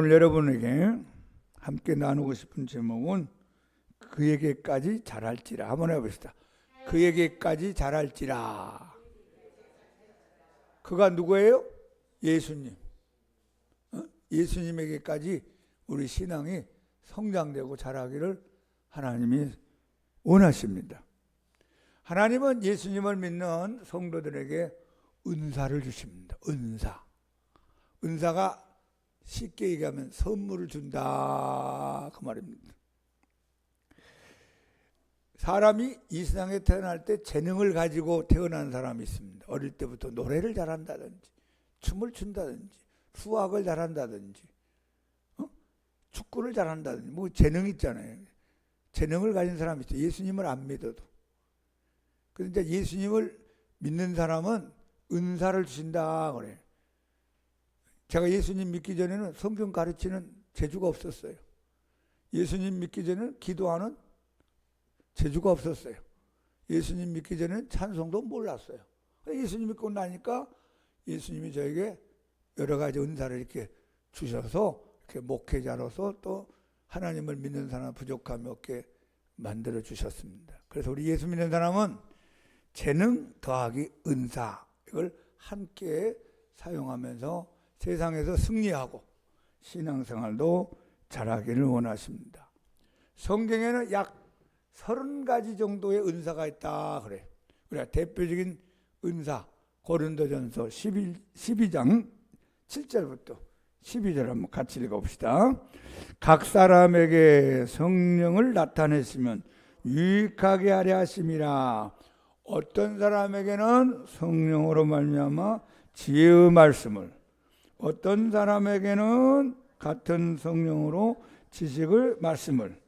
오늘 여러분에게 함께 나누고 싶은 제목은 그에게까지 잘할지라. 한번 해봅시다. 그에게까지 잘할지라. 그가 누구예요? 예수님. 예수님에게까지 우리 신앙이 성장되고 자라기를 하나님이 원하십니다. 하나님은 예수님을 믿는 성도들에게 은사를 주십니다. 은사가 쉽게 얘기하면 선물을 준다 그 말입니다. 사람이 이 세상에 태어날 때 재능을 가지고 태어난 사람이 있습니다. 어릴 때부터 노래를 잘한다든지 춤을 춘다든지 수학을 잘한다든지 축구를 잘한다든지 뭐 재능 있잖아요. 재능을 가진 사람이 있어요. 예수님을 안 믿어도. 그런데 예수님을 믿는 사람은 은사를 주신다 그래요. 제가 예수님 믿기 전에는 성경 가르치는 재주가 없었어요. 예수님 믿기 전에는 기도하는 재주가 없었어요. 예수님 믿기 전에는 찬송도 몰랐어요. 예수님 믿고 나니까 예수님이 저에게 여러 가지 은사를 이렇게 주셔서 이렇게 목회자로서 또 하나님을 믿는 사람 부족함이 없게 만들어 주셨습니다. 그래서 우리 예수 믿는 사람은 재능 더하기 은사 이걸 함께 사용하면서 세상에서 승리하고 신앙생활도 잘하기를 원하십니다. 성경에는 약 30가지 정도의 은사가 있다 그래요. 우리가 대표적인 은사 고린도전서 12장 7절부터 12절 한번 같이 읽어봅시다. 각 사람에게 성령을 나타내시면 유익하게 하려 하심이라. 어떤 사람에게는 성령으로 말미암아 지혜의 말씀을, 어떤 사람에게는 같은 성령으로 지식을 말씀을,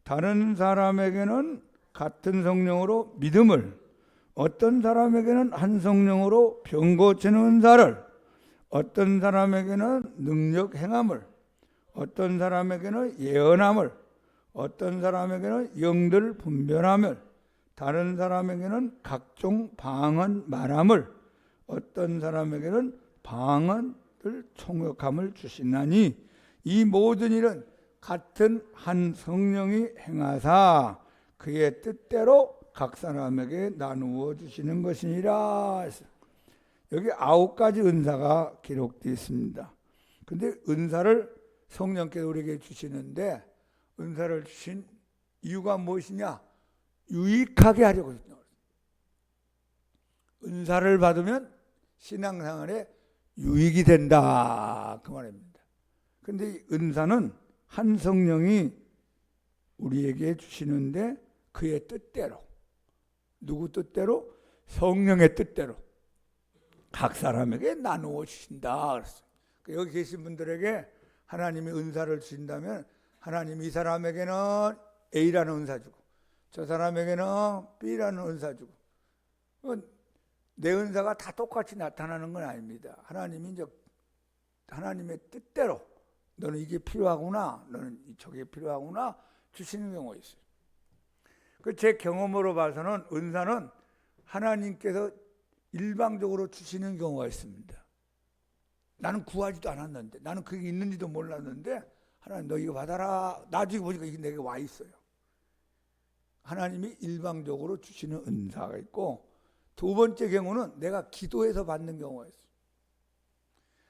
다른 사람에게는 같은 성령으로 믿음을, 어떤 사람에게는 한 성령으로 병 고치는 은사를, 어떤 사람에게는 능력 행함을, 어떤 사람에게는 예언함을, 어떤 사람에게는 영들 분별함을, 다른 사람에게는 각종 방언 말함을, 어떤 사람에게는 방언 총역함을 주시나니 이 모든 일은 같은 한 성령이 행하사 그의 뜻대로 각 사람에게 나누어 주시는 것이니라. 여기 9가지 은사가 기록되어 있습니다. 근데 은사를 성령께서 우리에게 주시는데 은사를 주신 이유가 무엇이냐? 유익하게 하려고 했죠. 은사를 받으면 신앙생활에 유익이 된다 그 말입니다. 그런데 은사는 한 성령이 우리에게 주시는데 그의 뜻대로, 누구 뜻대로? 성령의 뜻대로 각 사람에게 나누어 주신다 그랬어요. 여기 계신 분들에게 하나님이 은사를 주신다면 하나님이 이 사람에게는 A라는 은사 주고 저 사람에게는 B라는 은사 주고, 내 은사가 다 똑같이 나타나는 건 아닙니다. 하나님이 이제 하나님의 뜻대로 너는 이게 필요하구나, 너는 저게 필요하구나 주시는 경우가 있어요. 제 경험으로 봐서는 은사는 하나님께서 일방적으로 주시는 경우가 있습니다. 나는 구하지도 않았는데, 나는 그게 있는지도 몰랐는데 하나님 너 이거 받아라. 나중에 보니까 이게 내게 와 있어요. 하나님이 일방적으로 주시는 은사가 있고, 두 번째 경우는 내가 기도해서 받는 경우가 있어요.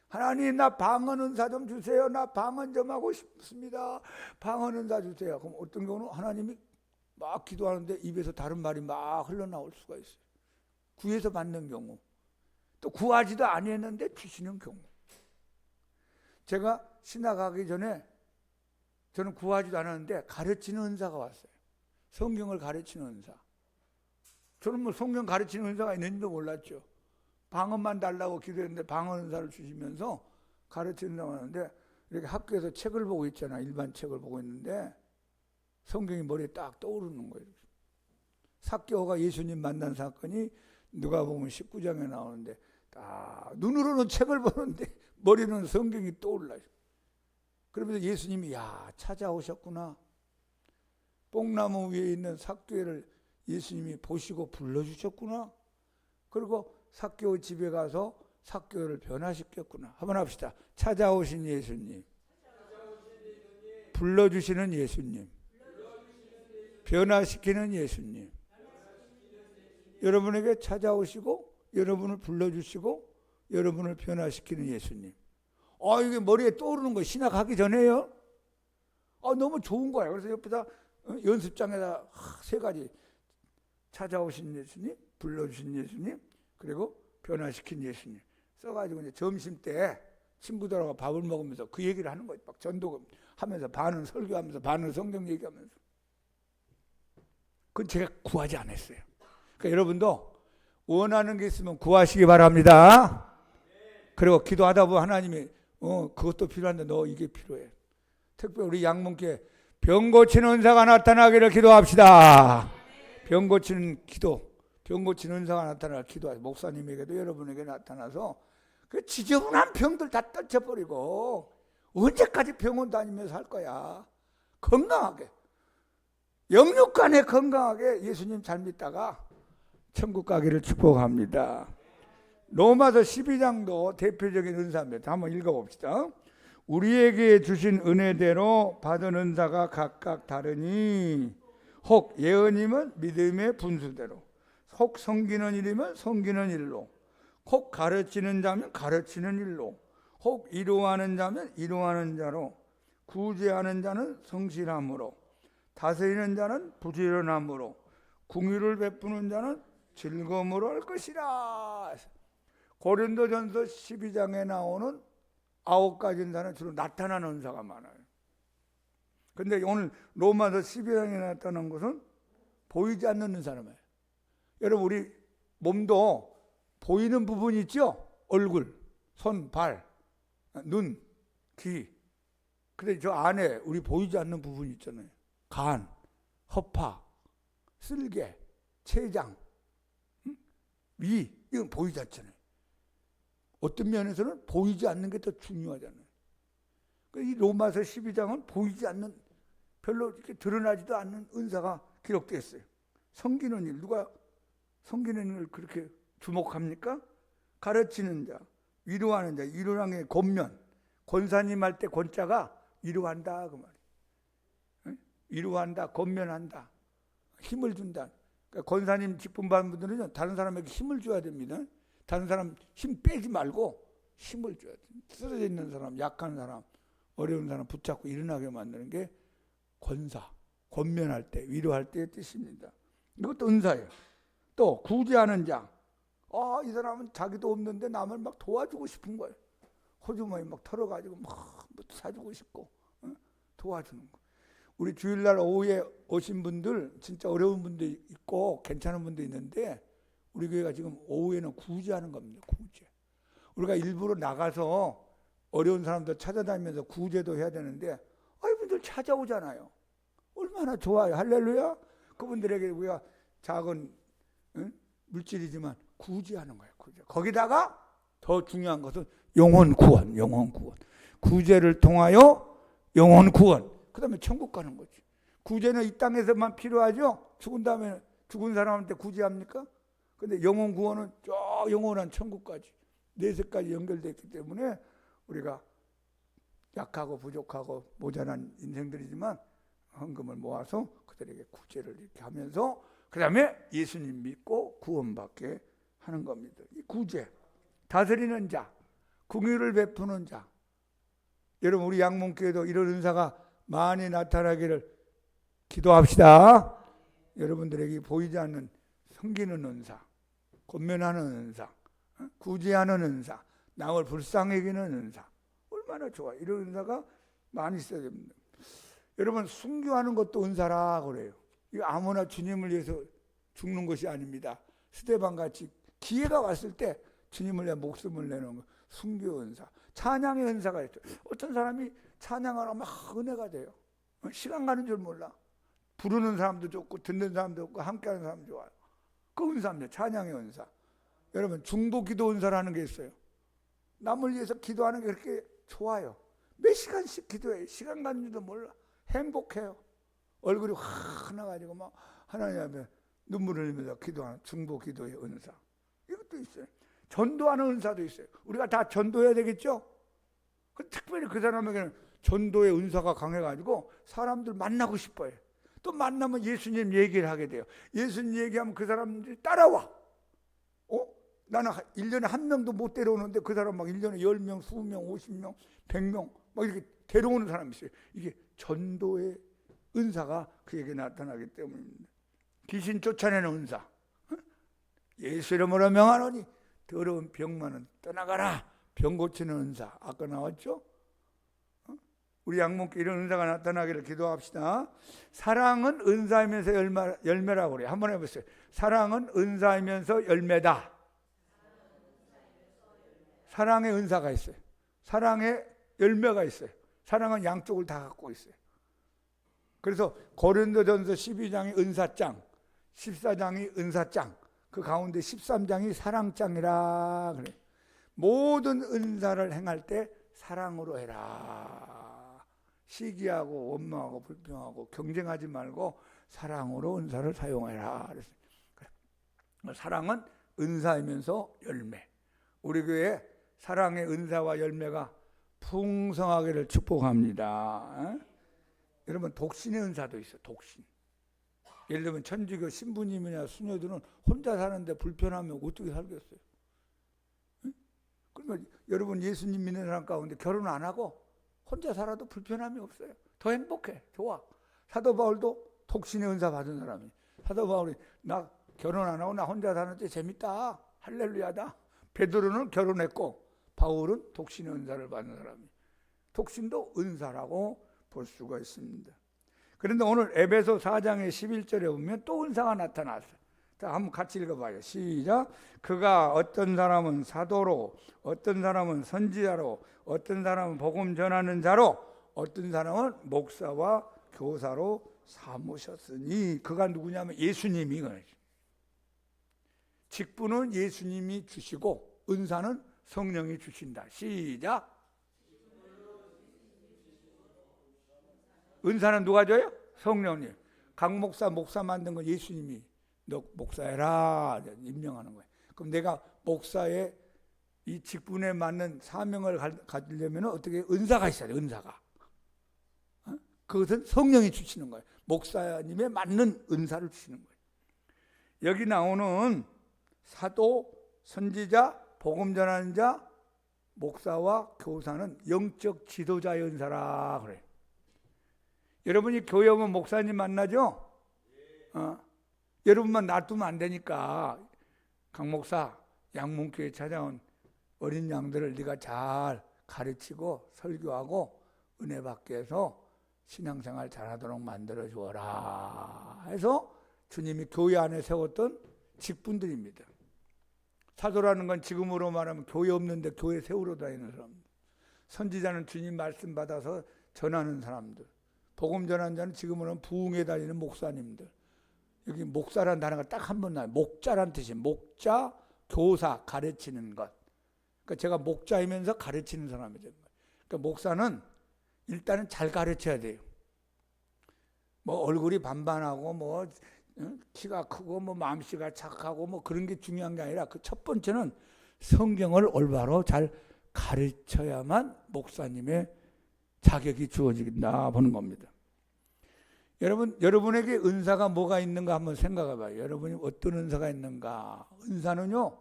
하나님 나 방언 은사 좀 주세요. 나 방언 좀 하고 싶습니다. 방언 은사 주세요. 그럼 어떤 경우는 하나님이 막 기도하는데 입에서 다른 말이 막 흘러나올 수가 있어요. 구해서 받는 경우, 또 구하지도 아니했는데 주시는 경우. 제가 신학 가기 전에 저는 구하지도 않았는데 가르치는 은사가 왔어요. 성경을 가르치는 은사. 저는 뭐 성경 가르치는 은사가 있는지도 몰랐죠. 방언만 달라고 기도했는데 방언 은사를 주시면서 가르치는다고 하는데, 이렇게 학교에서 책을 보고 있잖아. 일반 책을 보고 있는데 성경이 머리에 딱 떠오르는 거예요. 삭개오가 예수님 만난 사건이 누가복음 19장에 나오는데 딱 눈으로는 책을 보는데 머리는 성경이 떠올라요. 그러면서 예수님이 찾아오셨구나. 뽕나무 위에 있는 삭개오를 예수님이 보시고 불러주셨구나. 그리고 삭개오 집에 가서 삭개오를 변화시켰구나. 한번 합시다. 찾아오신 예수님, 불러주시는 예수님, 변화시키는 예수님, 여러분에게 찾아오시고 여러분을 불러주시고 여러분을 변화시키는 예수님. 이게 머리에 떠오르는 거 신학하기 전에요. 너무 좋은 거예요. 그래서 옆에다 연습장에다 세 가지 찾아오신 예수님, 불러주신 예수님, 그리고 변화시킨 예수님 써가지고 이제 점심 때 친구들하고 밥을 먹으면서 그 얘기를 하는 거예요. 막 전도하면서 반은 설교하면서 반은 성경 얘기하면서. 그건 제가 구하지 않았어요. 그러니까 여러분도 원하는 게 있으면 구하시기 바랍니다. 그리고 기도하다 보면 하나님이 그것도 필요한데 너 이게 필요해. 특별히 우리 양문교회 병 고치는 은사가 나타나기를 기도합시다. 병 고치는 기도, 병 고치는 은사가 나타나기를 기도하세요. 목사님에게도 여러분에게 나타나서 그 지저분한 병들 다 떨쳐버리고 언제까지 병원 다니면서 할 거야. 건강하게, 영육간에 건강하게 예수님 잘 믿다가 천국 가기를 축복합니다. 로마서 12장도 대표적인 은사입니다. 한번 읽어봅시다. 우리에게 주신 은혜대로 받은 은사가 각각 다르니 혹 예언이면 믿음의 분수대로, 혹 섬기는 일이면 섬기는 일로, 혹 가르치는 자면 가르치는 일로, 혹 이루하는 자면 이루하는 자로, 구제하는 자는 성실함으로, 다스리는 자는 부지런함으로, 궁유를 베푸는 자는 즐거움으로 할 것이라. 고린도전서 12장에 나오는 9가지 은사는 주로 나타나는 은사가 많아요. 근데 오늘 로마서 12장에 나타난 것은 보이지 않는 은사란 말이에요. 여러분 우리 몸도 보이는 부분이 있죠? 얼굴, 손, 발, 눈, 귀. 근데 저 안에 우리 보이지 않는 부분이 있잖아요. 간, 허파, 쓸개, 췌장, 위, 이건 보이지 않잖아요. 어떤 면에서는 보이지 않는 게 더 중요하잖아요. 이 로마서 12장은 보이지 않는, 별로 이렇게 드러나지도 않는 은사가 기록되어 있어요. 섬기는 일, 누가 섬기는 일을 그렇게 주목합니까? 가르치는 자, 위로하는 자, 위로하는 게 권면, 권사님 할 때 권자가 위로한다 그 말이에요. 위로한다, 권면한다, 힘을 준다. 그러니까 권사님 직분 받은 분들은 다른 사람에게 힘을 줘야 됩니다. 다른 사람 힘 빼지 말고 힘을 줘야 돼. 쓰러져 있는 사람, 약한 사람, 어려운 사람 붙잡고 일어나게 만드는 게 권사, 권면할 때, 위로할 때의 뜻입니다. 이것도 은사예요. 또 구제하는 자. 이 사람은 자기도 없는데 남을 막 도와주고 싶은 거예요. 호주머니 막 털어가지고 막 사주고 싶고 도와주는 거. 우리 주일날 오후에 오신 분들 진짜 어려운 분도 있고 괜찮은 분도 있는데 우리 교회가 지금 오후에는 구제하는 겁니다. 구제. 우리가 일부러 나가서 어려운 사람들 찾아다니면서 구제도 해야 되는데 이분들 찾아오잖아요. 얼마나 좋아요. 할렐루야. 그분들에게 우리가 작은 물질이지만 구제하는 거예요. 구제. 거기다가 더 중요한 것은 영혼 구원, 영혼 구원. 구제를 통하여 영혼 구원. 그 다음에 천국 가는 거지. 구제는 이 땅에서만 필요하죠. 죽은 다음에 죽은 사람한테 구제합니까? 근데 영혼 구원은 저 영원한 천국까지 내세까지 연결되어 있기 때문에 우리가 약하고 부족하고 모자란 인생들이지만 헌금을 모아서 그들에게 구제를 이렇게 하면서 그 다음에 예수님 믿고 구원받게 하는 겁니다. 이 구제, 다스리는 자, 긍휼을 베푸는 자. 여러분 우리 양문교회도 이런 은사가 많이 나타나기를 기도합시다. 여러분들에게 보이지 않는 섬기는 은사, 권면하는 은사, 구제하는 은사, 남을 불쌍히 여기는 은사. 얼마나 좋아. 이런 은사가 많이 있어야 됩니다. 여러분 순교하는 것도 은사라 그래요. 이거 아무나 주님을 위해서 죽는 것이 아닙니다. 스데반같이 기회가 왔을 때 주님을 위해 목숨을 내는 거. 순교 은사. 찬양의 은사가 있죠. 어떤 사람이 찬양하면 막 은혜가 돼요. 시간 가는 줄 몰라. 부르는 사람도 좋고 듣는 사람도 좋고 함께하는 사람도 좋아요. 그 은사입니다. 찬양의 은사. 여러분 중보 기도 은사라는 게 있어요. 남을 위해서 기도하는 게 그렇게 좋아요. 몇 시간씩 기도해요. 시간 가는 줄도 몰라. 행복해요. 얼굴이 확 나가지고 막 하나님 앞에 눈물을 흘리면서 기도하는 중보 기도의 은사. 이것도 있어요. 전도하는 은사도 있어요. 우리가 다 전도해야 되겠죠? 특별히 그 사람에게는 전도의 은사가 강해가지고 사람들 만나고 싶어요. 또 만나면 예수님 얘기를 하게 돼요. 예수님 얘기하면 그 사람들이 따라와. 나는 1년에 한 명도 못 데려오는데 그 사람 막 1년에 10명, 20명, 50명, 100명 막 이렇게 데려오는 사람이 있어요. 이게 전도의 은사가 그에게 나타나기 때문입니다. 귀신 쫓아내는 은사. 예수 이름으로 명하노니 더러운 병만은 떠나가라. 병 고치는 은사. 아까 나왔죠? 우리 양목께 이런 은사가 나타나기를 기도합시다. 사랑은 은사이면서 열매라고 그래요. 한번 해보세요. 사랑은 은사이면서 열매다. 사랑의 은사가 있어요. 사랑의 열매가 있어요. 사랑은 양쪽을 다 갖고 있어요. 그래서 고린도전서 12장이 은사장, 14장이 은사장, 그 가운데 13장이 사랑장이라 그래요. 모든 은사를 행할 때 사랑으로 해라. 시기하고 원망하고 불평하고 경쟁하지 말고 사랑으로 은사를 사용해라. 그랬어요. 사랑은 은사이면서 열매. 우리 교회 사랑의 은사와 열매가 풍성하기를 축복합니다. 여러분 독신의 은사도 있어요. 독신. 예를 들면 천주교 신부님이나 수녀들은 혼자 사는데 불편하면 어떻게 살겠어요? 그러면 여러분 예수님 믿는 사람 가운데 결혼 안 하고 혼자 살아도 불편함이 없어요. 더 행복해. 좋아. 사도 바울도 독신의 은사 받은 사람이. 사도 바울이 나 결혼 안 하고 나 혼자 사는데 재밌다. 할렐루야다. 베드로는 결혼했고 바울은 독신의 은사를 받는 사람이. 독신도 은사라고 볼 수가 있습니다. 그런데 오늘 에베소 4장의 11절에 보면 또 은사가 나타났어요. 자, 한번 같이 읽어봐요. 시작. 그가 어떤 사람은 사도로, 어떤 사람은 선지자로, 어떤 사람은 복음 전하는 자로, 어떤 사람은 목사와 교사로 삼으셨으니. 그가 누구냐면 예수님이. 직분은 예수님이 주시고 은사는 성령이 주신다. 시작. 은사는 누가 줘요? 성령님. 각 목사 만든 건 예수님이 너 목사해라 임명하는 거예요. 그럼 내가 목사의 이 직분에 맞는 사명을 가지려면 어떻게 은사가 있어야 돼. 은사가. 그것은 성령이 주시는 거예요. 목사님에 맞는 은사를 주시는 거예요. 여기 나오는 사도, 선지자, 복음 전하는 자, 목사와 교사는 영적 지도자의 은사라 그래요. 여러분이 교회 오면 목사님 만나죠? 여러분만 놔두면 안 되니까 강 목사, 양문교회 찾아온 어린 양들을 네가 잘 가르치고 설교하고 은혜 받게 해서 신앙생활 잘하도록 만들어 주어라 해서 주님이 교회 안에 세웠던 직분들입니다. 사도라는 건 지금으로 말하면 교회 없는데 교회 세우러 다니는 사람들. 선지자는 주님 말씀 받아서 전하는 사람들. 복음 전하는 자는 지금은 부흥에 다니는 목사님들. 여기 목사라는 단어가 딱 한 번 나와요. 목자란 뜻이 목자, 교사, 가르치는 것. 그러니까 제가 목자이면서 가르치는 사람이 되는 거예요. 그러니까 목사는 일단은 잘 가르쳐야 돼요. 뭐 얼굴이 반반하고 뭐 키가 크고 뭐 마음씨가 착하고 뭐 그런 게 중요한 게 아니라 그 첫 번째는 성경을 올바로 잘 가르쳐야만 목사님의 자격이 주어진다 보는 겁니다. 여러분에게 은사가 뭐가 있는가 한번 생각해 봐요. 여러분이 어떤 은사가 있는가. 은사는요,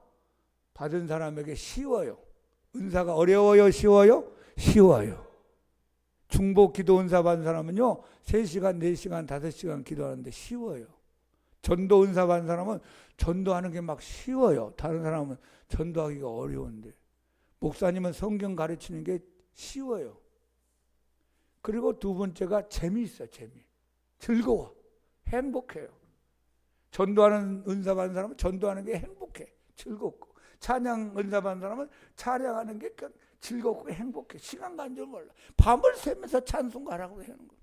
받은 사람에게 쉬워요. 은사가 어려워요, 쉬워요? 쉬워요. 중보 기도 은사 받은 사람은요, 3시간, 4시간, 5시간 기도하는데 쉬워요. 전도 은사 받은 사람은 전도하는 게 막 쉬워요. 다른 사람은 전도하기가 어려운데. 목사님은 성경 가르치는 게 쉬워요. 그리고 두 번째가 재미있어요. 재미. 즐거워. 행복해요. 전도하는 은사 받은 사람은 전도하는 게 행복해. 즐겁고. 찬양 은사 받은 사람은 찬양하는 게 즐겁고 행복해. 시간 가는 줄 몰라. 밤을 새면서 찬송가라고 하는 거.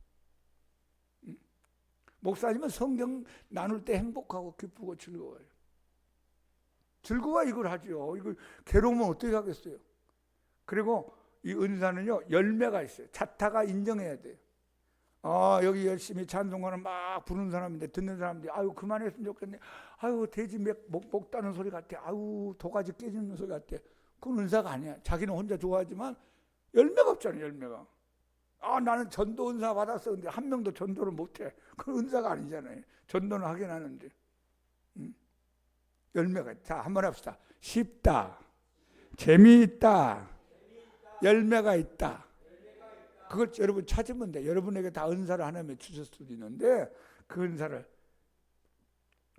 목사님은 성경 나눌 때 행복하고 기쁘고 즐거워요. 즐거워 이걸 하죠. 이걸 괴로우면 어떻게 하겠어요. 그리고 이 은사는요, 열매가 있어요. 자타가 인정해야 돼요. 여기 열심히 찬송가를 막 부르는 사람인데 듣는 사람들이 아유 그만했으면 좋겠네. 아유 돼지 목 따는 소리 같아. 아유 도가지 깨지는 소리 같아. 그건 은사가 아니야. 자기는 혼자 좋아하지만 열매가 없잖아요. 열매가. 나는 전도 은사 받았어. 근데 한 명도 전도를 못해. 그건 은사가 아니잖아요. 전도는 하긴 하는데. 열매가. 자, 한번 합시다. 쉽다, 재미있다, 열매가 있다. 그걸 여러분 찾으면 돼. 여러분에게 다 은사를 하나님이 주실 수도 있는데 그 은사를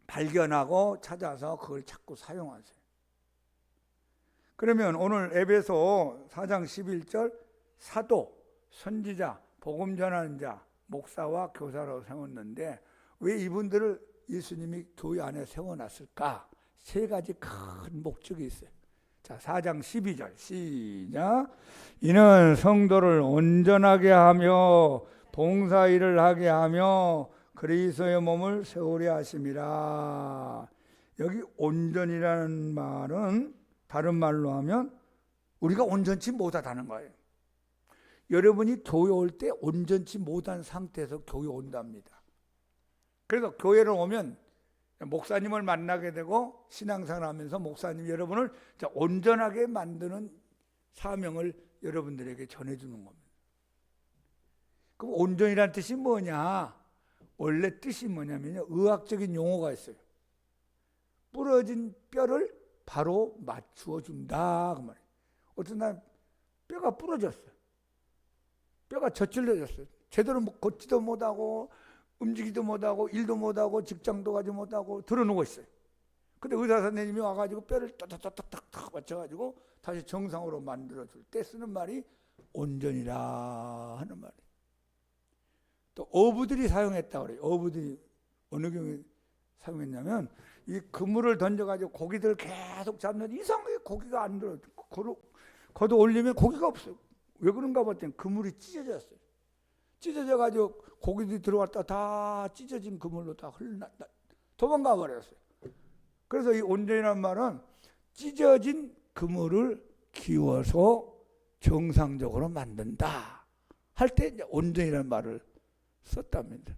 발견하고 찾아서 그걸 자꾸 사용하세요. 그러면 오늘 에베소 4장 11절 사도, 선지자, 복음 전하는 자, 목사와 교사로 세웠는데 왜 이분들을 예수님이 교회 안에 세워놨을까? 세 가지 큰 목적이 있어요. 자, 4장 12절 시작. 이는 성도를 온전하게 하며 봉사일을 하게 하며 그리스도의 몸을 세우려 하심이라. 여기 온전이라는 말은 다른 말로 하면 우리가 온전치 못하다는 거예요. 여러분이 교회 올 때 온전치 못한 상태에서 교회 온답니다. 그래서 교회를 오면 목사님을 만나게 되고 신앙생활 하면서 목사님 여러분을 온전하게 만드는 사명을 여러분들에게 전해주는 겁니다. 그럼 온전이란 뜻이 뭐냐? 원래 뜻이 뭐냐면요, 의학적인 용어가 있어요. 부러진 뼈를 바로 맞추어 준다 그 말이에요. 어떤 날 뼈가 부러졌어요. 뼈가 저질러졌어요. 제대로 걷지도 못하고 움직이도 못하고 일도 못하고 직장도 가지 못하고 들어누워 있어요. 근데 의사 선생님이 와가지고 뼈를 딱딱딱딱 맞춰가지고 다시 정상으로 만들어줄 때 쓰는 말이 온전이라 하는 말이에요. 또 어부들이 사용했다고 그래요. 어부들이 어느 경우에 사용했냐면 이 그물을 던져가지고 고기들 계속 잡는데 이상하게 고기가 안 들어. 걷어 올리면 고기가 없어요. 왜 그런가 봤더니 그물이 찢어졌어요. 찢어져가지고 고기들이 들어왔다 다 찢어진 그물로 다 도망가 버렸어요. 그래서 이 온전이라는 말은 찢어진 그물을 기워서 정상적으로 만든다 할 때 온전이라는 말을 썼답니다.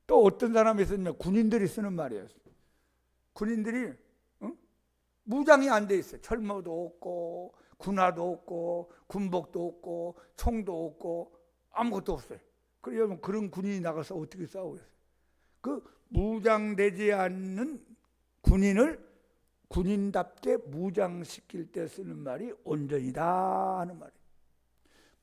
또 어떤 사람이 쓰냐면 군인들이 쓰는 말이에요. 군인들이 무장이 안 돼 있어요. 철모도 없고 군화도 없고 군복도 없고 총도 없고 아무것도 없어요. 그러면 그런 군인이 나가서 어떻게 싸우겠어요? 그 무장되지 않는 군인을 군인답게 무장시킬 때 쓰는 말이 온전이다 하는 말이에요.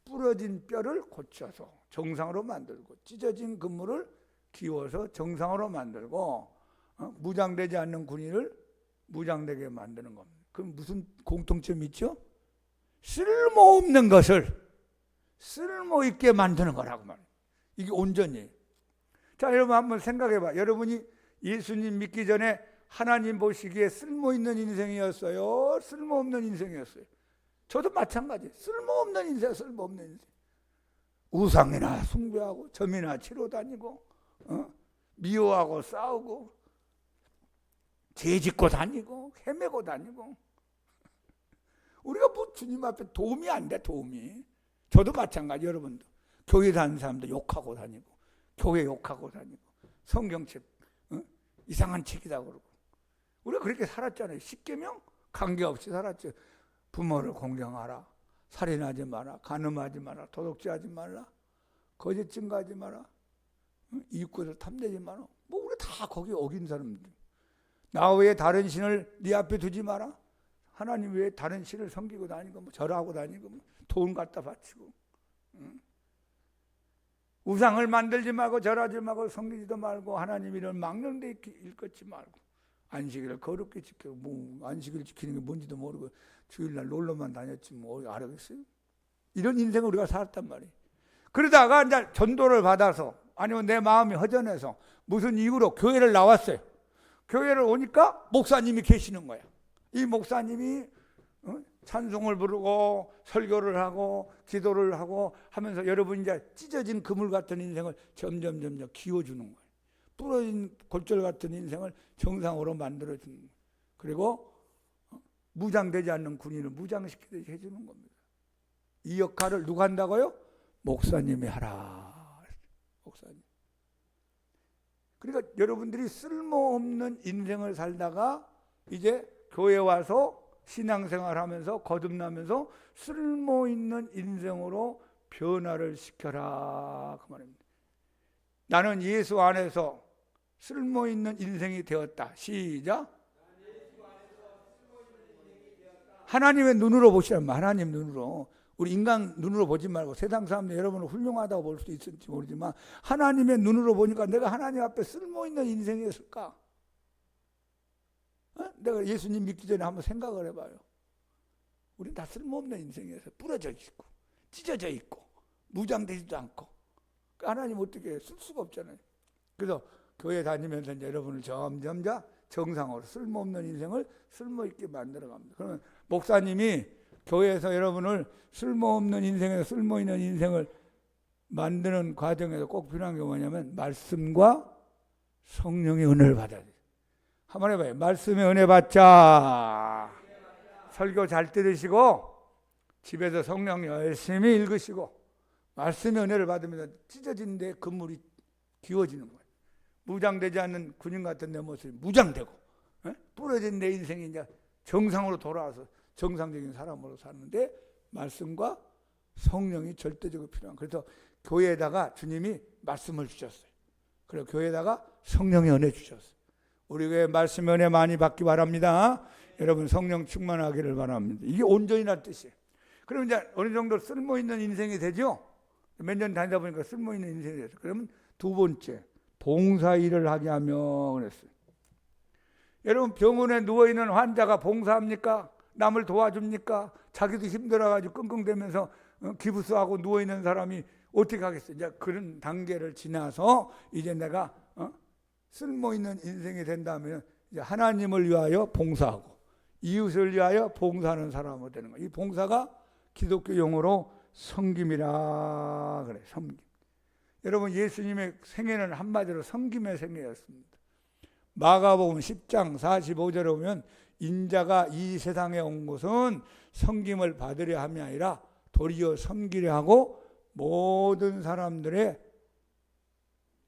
부러진 뼈를 고쳐서 정상으로 만들고 찢어진 그물을 기워서 정상으로 만들고 무장되지 않는 군인을 무장되게 만드는 겁니다. 그럼 무슨 공통점이 있죠? 쓸모없는 것을 쓸모있게 만드는 거라고 말이에요. 이게 온전이에요. 자, 여러분 한번 생각해봐. 여러분이 예수님 믿기 전에 하나님 보시기에 쓸모있는 인생이었어요? 쓸모없는 인생이었어요? 저도 마찬가지. 쓸모없는 인생, 쓸모없는 인생. 우상이나 숭배하고 점이나 치러 다니고 미워하고 싸우고 죄짓고 다니고 헤매고 다니고 우리가 뭐 주님 앞에 도움이 안 돼. 도움이. 저도 마찬가지. 여러분도 교회 다니는 사람도 욕하고 다니고 교회 욕하고 다니고 성경책 이상한 책이다 그러고 우리가 그렇게 살았잖아요. 십계명 관계없이 살았죠. 부모를 공경하라, 살인하지 마라, 간음하지 마라, 도둑질하지 말라, 거짓 증거하지 마라, 이웃을 탐내지 마라. 뭐 우리 다 거기 어긴 사람들. 나 외에 다른 신을 네 앞에 두지 마라. 하나님 외에 다른 신을 섬기고 다니고 뭐 절하고 다니고 뭐 돈 갖다 바치고 우상을 만들지 말고 절하지 말고 섬기지도 말고 하나님 이름 망령되이 일컫지 말고 안식일을 거룩히 지키고 뭐 안식일 지키는 게 뭔지도 모르고 주일날 놀러만 다녔지 뭐 알겠어요? 이런 인생을 우리가 살았단 말이에요. 그러다가 이제 전도를 받아서 아니면 내 마음이 허전해서 무슨 이유로 교회를 나왔어요. 교회를 오니까 목사님이 계시는 거야. 이 목사님이 찬송을 부르고 설교를 하고 기도를 하고 하면서 여러분 이제 찢어진 그물 같은 인생을 점점 키워주는 거예요. 부러진 골절 같은 인생을 정상으로 만들어주는 거예요. 그리고 무장되지 않는 군인을 무장시키듯이 해주는 겁니다. 이 역할을 누가 한다고요? 목사님이 하라. 목사님. 그러니까 여러분들이 쓸모없는 인생을 살다가 이제 교회 와서 신앙생활 하면서 거듭나면서 쓸모있는 인생으로 변화를 시켜라 그 말입니다. 나는 예수 안에서 쓸모있는 인생이 되었다. 시작. 하나님의 눈으로 보시란 말. 하나님 눈으로. 우리 인간 눈으로 보지 말고 세상 사람들 여러분은 훌륭하다고 볼 수도 있을지 모르지만 하나님의 눈으로 보니까 내가 하나님 앞에 쓸모있는 인생이었을까? 내가 예수님 믿기 전에 한번 생각을 해봐요. 우린 다 쓸모없는 인생이어서 부러져 있고 찢어져 있고 무장되지도 않고 하나님 어떻게 쓸 수가 없잖아요. 그래서 교회 다니면서 이제 여러분을 점점 정상으로 쓸모없는 인생을 쓸모있게 만들어갑니다. 그러면 목사님이 교회에서 여러분을 쓸모없는 인생에서 쓸모있는 인생을 만드는 과정에서 꼭 필요한 게 뭐냐면 말씀과 성령의 은혜를 받아야 돼요. 한번 해봐요. 말씀의 은혜 받자. 설교 잘 들으시고 집에서 성령 열심히 읽으시고 말씀의 은혜를 받으면서 찢어진 데 그물이 기워지는 거예요. 무장되지 않는 군인 같은 내 모습이 무장되고 부러진 내 인생이 이제 정상으로 돌아와서 정상적인 사람으로 사는데 말씀과 성령이 절대적으로 필요한. 그래서 교회에다가 주님이 말씀을 주셨어요. 그리고 교회에다가 성령의 은혜 주셨어요. 우리 교회 말씀의 은혜 많이 받기 바랍니다. 여러분 성령 충만하기를 바랍니다. 이게 온전이라는 뜻이에요. 그럼 이제 어느 정도 쓸모있는 인생이 되죠. 몇 년 다니다 보니까 쓸모있는 인생이 됐어요. 그러면 두 번째 봉사일을 하게 하며 그랬어요. 여러분 병원에 누워있는 환자가 봉사합니까? 남을 도와줍니까? 자기도 힘들어가지고 끙끙대면서 기부스하고 누워있는 사람이 어떻게 하겠어요? 이제 그런 단계를 지나서 이제 내가 쓸모있는 인생이 된다면 이제 하나님을 위하여 봉사하고 이웃을 위하여 봉사하는 사람으로 되는 거예요. 이 봉사가 기독교 용어로 섬김이라 그래요. 섬김. 여러분 예수님의 생애는 한마디로 섬김의 생애였습니다. 마가복음 10장 45절에 보면 인자가 이 세상에 온 것은 섬김을 받으려 함이 아니라 도리어 섬기려 하고 모든 사람들의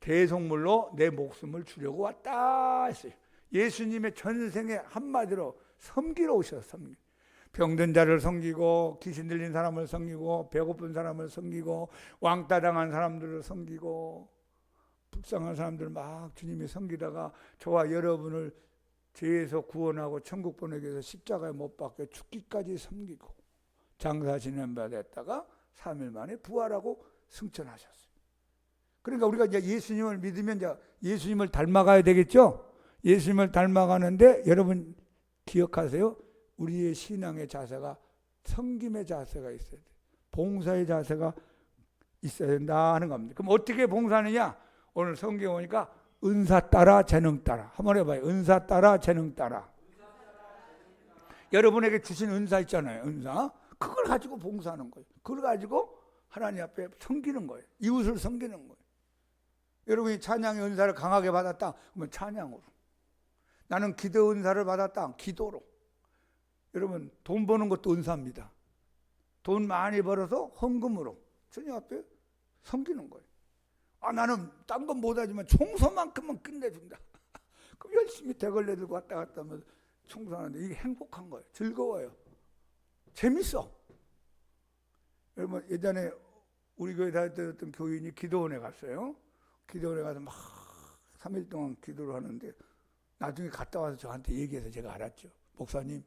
대속물로 내 목숨을 주려고 왔다 했어요. 예수님의 전생에 한마디로 섬기러 오셔서 섬기. 병든 자를 섬기고 귀신 들린 사람을 섬기고 배고픈 사람을 섬기고 왕따 당한 사람들을 섬기고 불쌍한 사람들 막 주님이 섬기다가 저와 여러분을 죄에서 구원하고 천국 보내기 위해서 십자가에 못 박혀 죽기까지 섬기고 장사 지낸 바 됐다가 3일 만에 부활하고 승천하셨어요. 그러니까 우리가 이제 예수님을 믿으면 이제 예수님을 닮아가야 되겠죠? 예수님을 닮아가는데 여러분 기억하세요? 우리의 신앙의 자세가 섬김의 자세가 있어야 돼. 봉사의 자세가 있어야 된다 하는 겁니다. 그럼 어떻게 봉사하느냐? 오늘 성경에 보니까 은사 따라 재능 따라. 한번 해봐요. 은사 따라 재능 따라. 여러분에게 주신 은사 있잖아요. 은사. 그걸 가지고 봉사하는 거예요. 그걸 가지고 하나님 앞에 섬기는 거예요. 이웃을 섬기는 거예요. 여러분이 찬양의 은사를 강하게 받았다. 그러면 찬양으로. 나는 기도 은사를 받았다. 기도로. 여러분 돈 버는 것도 은사입니다. 돈 많이 벌어서 헌금으로 주님 앞에 섬기는 거예요. 나는 딴 건 못하지만 청소만큼은 끝내준다. 그럼 열심히 대걸레 들고 왔다 갔다 하면서 청소하는데 이게 행복한 거예요. 즐거워요. 재밌어. 여러분 예전에 우리 교회 다닐 때 어떤 교인이 기도원에 갔어요. 기도원에 가서 막 3일 동안 기도를 하는데 나중에 갔다 와서 저한테 얘기해서 제가 알았죠. 목사님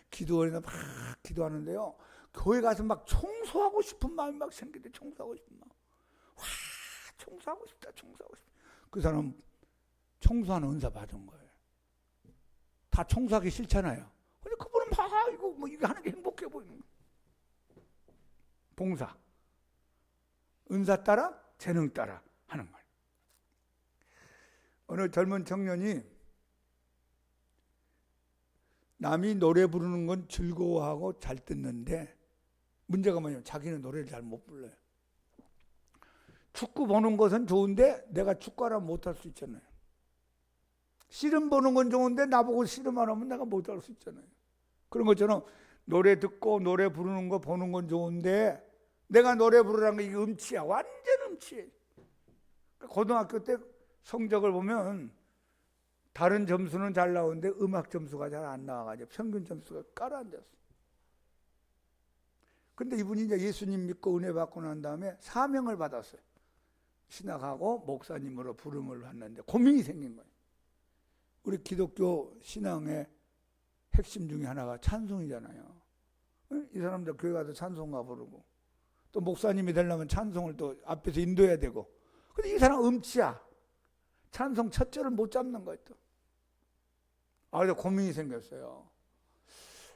기도원에서 막 기도하는데요. 교회 가서 막 청소하고 싶은 마음이 막 생기대. 청소하고 싶은 마음. 와 청소하고 싶다. 청소하고 싶다. 그 사람 청소하는 은사 받은 거예요. 다 청소하기 싫잖아요. 근데 그분은 막 이거 뭐 이게 하는 게 행복해 보이는 거예요. 봉사. 은사 따라 재능 따라 하는 거예요. 어느 젊은 청년이 남이 노래 부르는 건 즐거워하고 잘 듣는데 문제가 뭐냐면 자기는 노래를 잘 못 불러요. 축구 보는 것은 좋은데 내가 축구하라면 못할 수 있잖아요. 씨름 보는 건 좋은데 나보고 씨름 안 하면 내가 못할 수 있잖아요. 그런 것처럼 노래 듣고 노래 부르는 거 보는 건 좋은데 내가 노래 부르라는 게 이게 음치야. 완전 음치예요. 고등학교 때 성적을 보면 다른 점수는 잘 나오는데 음악 점수가 잘 안 나와가지고 평균 점수가 깔아앉았어. 근데 이분이 이제 예수님 믿고 은혜 받고 난 다음에 사명을 받았어요. 신학하고 목사님으로 부름을 받는데 고민이 생긴 거예요. 우리 기독교 신앙의 핵심 중에 하나가 찬송이잖아요. 이 사람들 교회 가서 찬송가 부르고 또 목사님이 되려면 찬송을 또 앞에서 인도해야 되고, 근데 이 사람 음치야. 찬송 첫 절을 못 잡는 거예요 또. 그래서 고민이 생겼어요.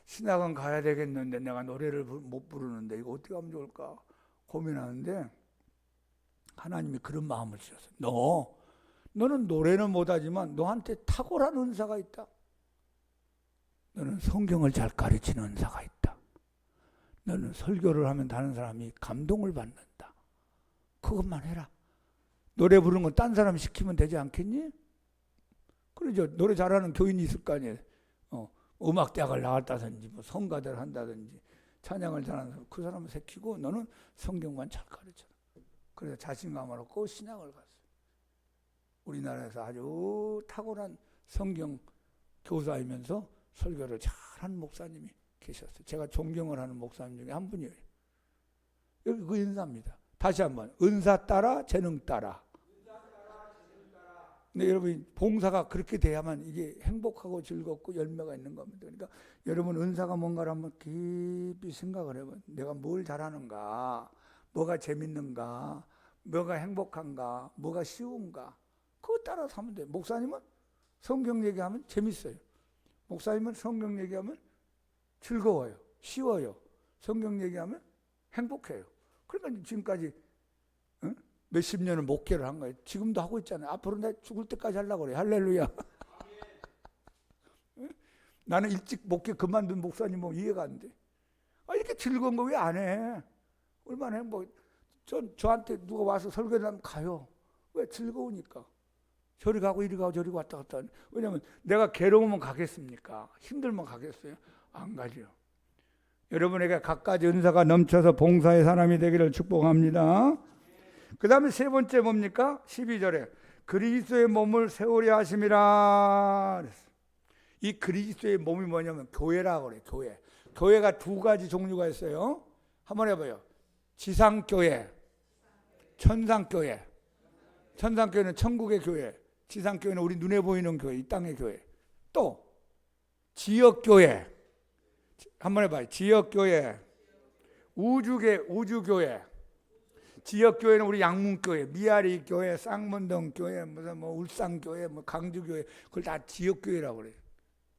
신학은 가야 되겠는데 내가 노래를 못 부르는데 이거 어떻게 하면 좋을까 고민하는데 하나님이 그런 마음을 주셨어요. 너는 노래는 못하지만 너한테 탁월한 은사가 있다. 너는 성경을 잘 가르치는 은사가 있다. 너는 설교를 하면 다른 사람이 감동을 받는다. 그것만 해라. 노래 부르는 건 딴 사람 시키면 되지 않겠니? 그러죠. 노래 잘하는 교인이 있을 거 아니에요. 음악대학을 나갔다든지 뭐 성가대를 한다든지 찬양을 잘하는 사람, 그 사람을 시키고 너는 성경만 잘 가르쳐라. 그래서 자신감을 얻고 신학을 갔어요. 우리나라에서 아주 탁월한 성경 교사이면서 설교를 잘하는 목사님이 계셨어요. 제가 존경을 하는 목사님 중에 한 분이에요. 여기 그 은사입니다. 다시 한번, 은사 따라 재능 따라. 근데 여러분, 봉사가 그렇게 돼야만 이게 행복하고 즐겁고 열매가 있는 겁니다. 그러니까 여러분, 은사가 뭔가를 한번 깊이 생각을 해봐요. 내가 뭘 잘하는가, 뭐가 재밌는가, 뭐가 행복한가, 뭐가 쉬운가, 그거 따라서 하면 돼요. 목사님은 성경 얘기하면 재밌어요. 목사님은 성경 얘기하면 즐거워요. 쉬워요. 성경 얘기하면 행복해요. 그러니까 지금까지 몇십 년을 목회를 한 거예요. 지금도 하고 있잖아요. 앞으로 내가 죽을 때까지 하려고 그래요. 할렐루야. 나는 일찍 목회 그만둔 목사님 보면 이해가 안 돼. 이렇게 즐거운 거 왜 안 해? 얼마나 저한테 누가 와서 설교하면 가요. 왜? 즐거우니까. 저리 가고 이리 가고 저리 왔다 갔다 하는. 왜냐하면 내가 괴로우면 가겠습니까? 힘들면 가겠어요? 안 가죠. 여러분에게 갖가지 은사가 넘쳐서 봉사의 사람이 되기를 축복합니다. 그 다음에 세 번째 뭡니까? 12절에 그리스도의 몸을 세우려 하심이라. 이 그리스도의 몸이 뭐냐면 교회라고 그래요. 교회. 교회가 두 가지 종류가 있어요. 한번 해봐요. 지상교회, 천상교회. 천상교회는 천국의 교회, 지상교회는 우리 눈에 보이는 교회, 이 땅의 교회. 또 지역교회. 한번 해봐요. 지역교회, 우주교회. 지역교회는 우리 양문교회, 미아리 교회, 쌍문동 교회, 무슨 울산교회, 강주교회, 그걸 다 지역교회라고 그래요.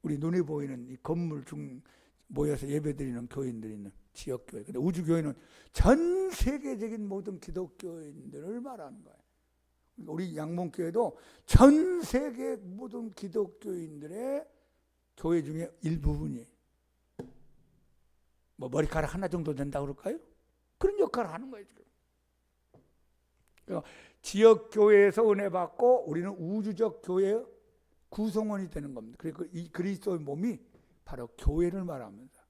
우리 눈에 보이는 이 건물 중 모여서 예배드리는 교인들이 있는 지역교회. 근데 우주교회는 전 세계적인 모든 기독교인들을 말하는 거예요. 우리 양문교회도 전 세계 모든 기독교인들의 교회 중에 일부분이에요. 머리카락 하나 정도 된다고 그럴까요? 그런 역할을 하는 거예요, 지금. 그러니까 지역교회에서 은혜 받고 우리는 우주적 교회의 구성원이 되는 겁니다. 그리고 이 그리스도의 몸이 바로 교회를 말합니다.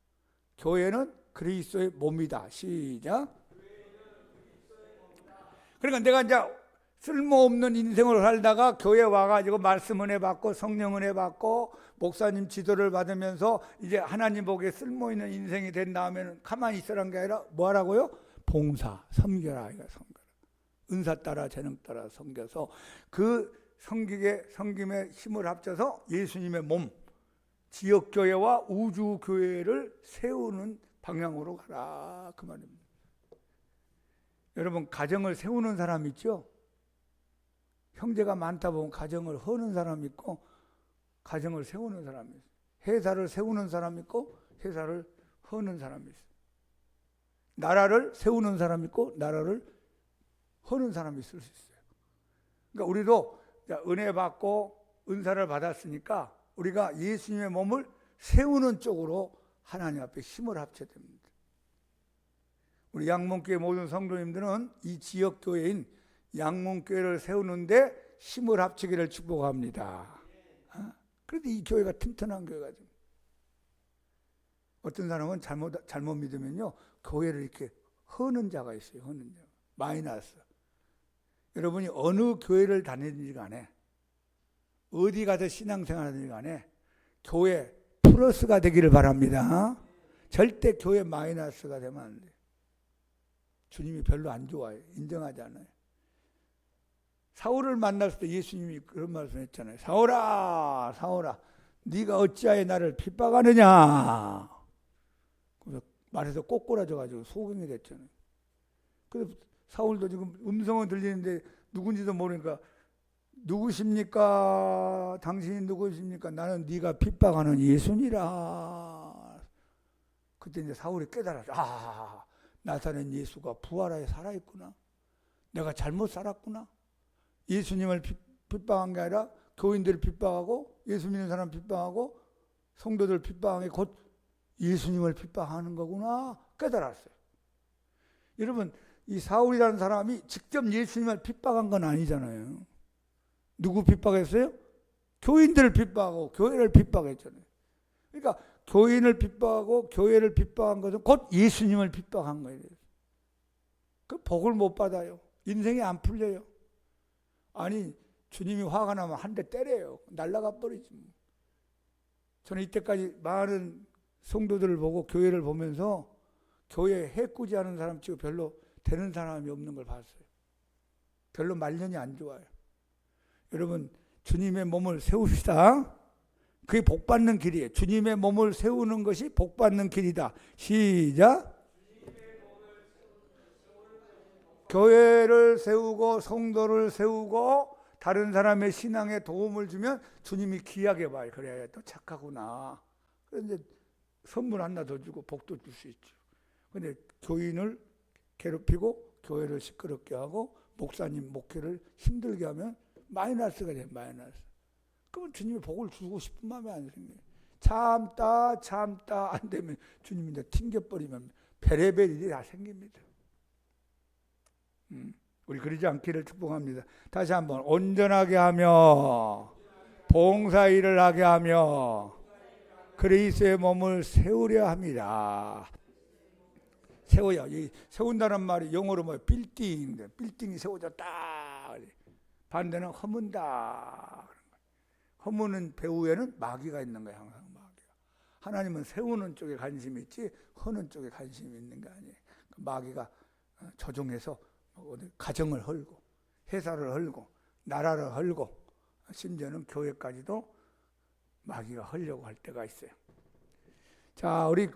교회는 그리스도의 몸이다. 시작. 그러니까 내가 이제 쓸모없는 인생을 살다가 교회 와가지고 말씀 은혜 받고 성령 은혜 받고 목사님 지도를 받으면서 이제 하나님 보기에 쓸모있는 인생이 된 다음에는 가만히 있으라는 게 아니라 뭐 하라고요? 봉사, 섬겨라. 은사 따라 재능 따라 섬겨서 그 섬김의 힘을 합쳐서 예수님의 몸, 지역교회와 우주교회를 세우는 방향으로 가라, 그 말입니다. 여러분, 가정을 세우는 사람 있죠? 형제가 많다 보면 가정을 허는 사람 있고 가정을 세우는 사람이 있어요. 회사를 세우는 사람 있고 회사를 허는 사람이 있어요. 나라를 세우는 사람 있고 나라를 허는 사람이 있을 수 있어요. 그러니까 우리도 은혜 받고 은사를 받았으니까 우리가 예수님의 몸을 세우는 쪽으로 하나님 앞에 힘을 합쳐야 됩니다. 우리 양문교회 모든 성도님들은 이 지역교회인 양문교회를 세우는데 힘을 합치기를 축복합니다. 그래도 이 교회가 튼튼한 교회가 됩니다. 어떤 사람은 잘못 믿으면요, 교회를 이렇게 허는 자가 있어요. 허는 자. 마이너스. 여러분이 어느 교회를 다니든지 간에 어디 가서 신앙생활하든지 간에 교회 플러스가 되기를 바랍니다. 절대 교회 마이너스가 되면 안 돼요. 주님이 별로 안 좋아해요. 인정하지 않아요. 사울을 만났을 때 예수님이 그런 말씀 했잖아요. 사울아, 사울아, 네가 어찌하여 나를 핍박하느냐. 그래서 말해서 꼬꾸라져가지고 소경이 됐잖아요. 그래서 사울도 지금 음성은 들리는데 누군지도 모르니까 누구십니까? 당신이 누구십니까? 나는 네가 핍박하는 예수니라. 그때 이제 사울이 깨달았죠. 아, 나사렛 예수가 부활하여 살아있구나. 내가 잘못 살았구나. 예수님을 핍박한 게 아니라 교인들을 핍박하고 예수 믿는 사람 핍박하고 성도들 핍박한 게 곧 예수님을 핍박하는 거구나 깨달았어요. 여러분, 이 사울이라는 사람이 직접 예수님을 핍박한 건 아니잖아요. 누구 핍박했어요? 교인들을 핍박하고 교회를 핍박했잖아요. 그러니까 교인을 핍박하고 교회를 핍박한 것은 곧 예수님을 핍박한 거예요. 그 복을 못 받아요. 인생이 안 풀려요. 아니, 주님이 화가 나면 한 대 때려요. 날아가 버리지. 저는 이때까지 많은 성도들을 보고 교회를 보면서 교회 해꾸지 하는 사람 치고 별로 되는 사람이 없는 걸 봤어요. 별로 말년이 안 좋아요. 여러분, 주님의 몸을 세웁시다. 그게 복받는 길이에요. 주님의 몸을 세우는 것이 복받는 길이다. 시작. 교회를 세우고 성도를 세우고 다른 사람의 신앙에 도움을 주면 주님이 귀하게 봐요. 그래야 또 착하구나. 그런데 선물 하나 더 주고 복도 줄 수 있죠. 그런데 교인을 괴롭히고 교회를 시끄럽게 하고 목사님 목회를 힘들게 하면 마이너스가 돼요. 마이너스. 그러면 주님이 복을 주고 싶은 마음이 안 생겨요. 참다 안 되면 주님이 이제 튕겨버리면 별의별 일이 다 생깁니다. 우리 그러지 않기를 축복합니다. 다시 한번 온전하게 하며 봉사일을 하게 하며 그리스도의 몸을 세우려 합니다. 세워야. 이 세운다는 말이 영어로 뭐예요? 빌딩. 빌딩이 세워졌다. 반대는 허문다. 허무는 배후에는 마귀가 있는 거예요. 항상 마귀가. 하나님은 세우는 쪽에 관심이 있지 허는 쪽에 관심이 있는 게 아니에요. 마귀가 조종해서 가정을 헐고 회사를 헐고 나라를 헐고 심지어는 교회까지도 마귀가 헐려고 할 때가 있어요. 자, 우리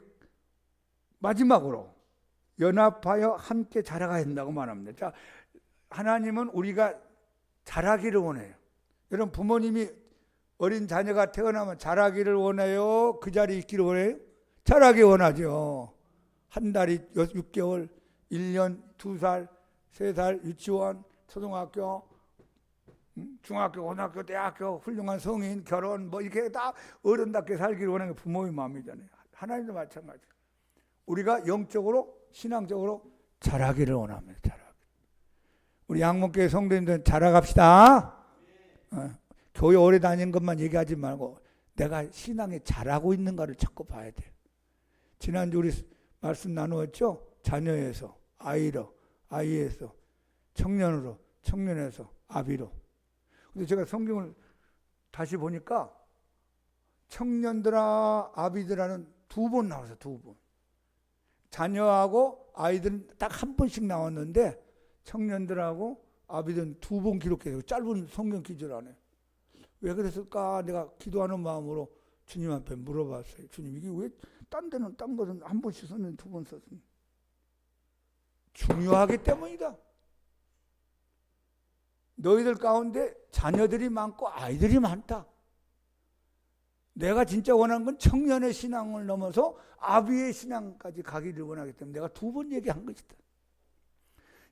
마지막으로 연합하여 함께 자라가야 한다고 말합니다. 자, 하나님은 우리가 자라기를 원해요. 여러분, 부모님이 어린 자녀가 태어나면 자라기를 원해요? 그 자리에 있기를 원해요? 자라기 원하죠. 한 달이 6개월, 1년, 2살, 3살, 유치원, 초등학교, 중학교, 고등학교, 대학교, 훌륭한 성인, 결혼 뭐 이렇게 다 어른답게 살기를 원하는 게 부모의 마음이잖아요. 하나님도 마찬가지. 우리가 영적으로 신앙적으로 자라기를 원합니다. 자라기. 우리 양목교회 성도님들은 자라갑시다. 교회 오래 다닌 것만 얘기하지 말고 내가 신앙에 자라고 있는가를 자꾸 봐야 돼요. 지난주 우리 말씀 나누었죠? 자녀에서 아이로, 아이에서 청년으로, 청년에서 아비로. 근데 제가 성경을 다시 보니까 청년들아 아비들아는 2번 나와서 2번. 자녀하고 아이들은 딱 한 번씩 나왔는데 청년들하고 아비들은 2번 기록해요. 짧은 성경 기절 안에. 왜 그랬을까? 내가 기도하는 마음으로 주님 앞에 물어봤어요. 주님, 이게 왜 딴 데는 딴 것은 한 번씩 썼는데 2번 썼습니 중요하기 때문이다. 너희들 가운데 자녀들이 많고 아이들이 많다. 내가 진짜 원하는 건 청년의 신앙을 넘어서 아비의 신앙까지 가기를 원하기 때문에 내가 2번 얘기한 것이다.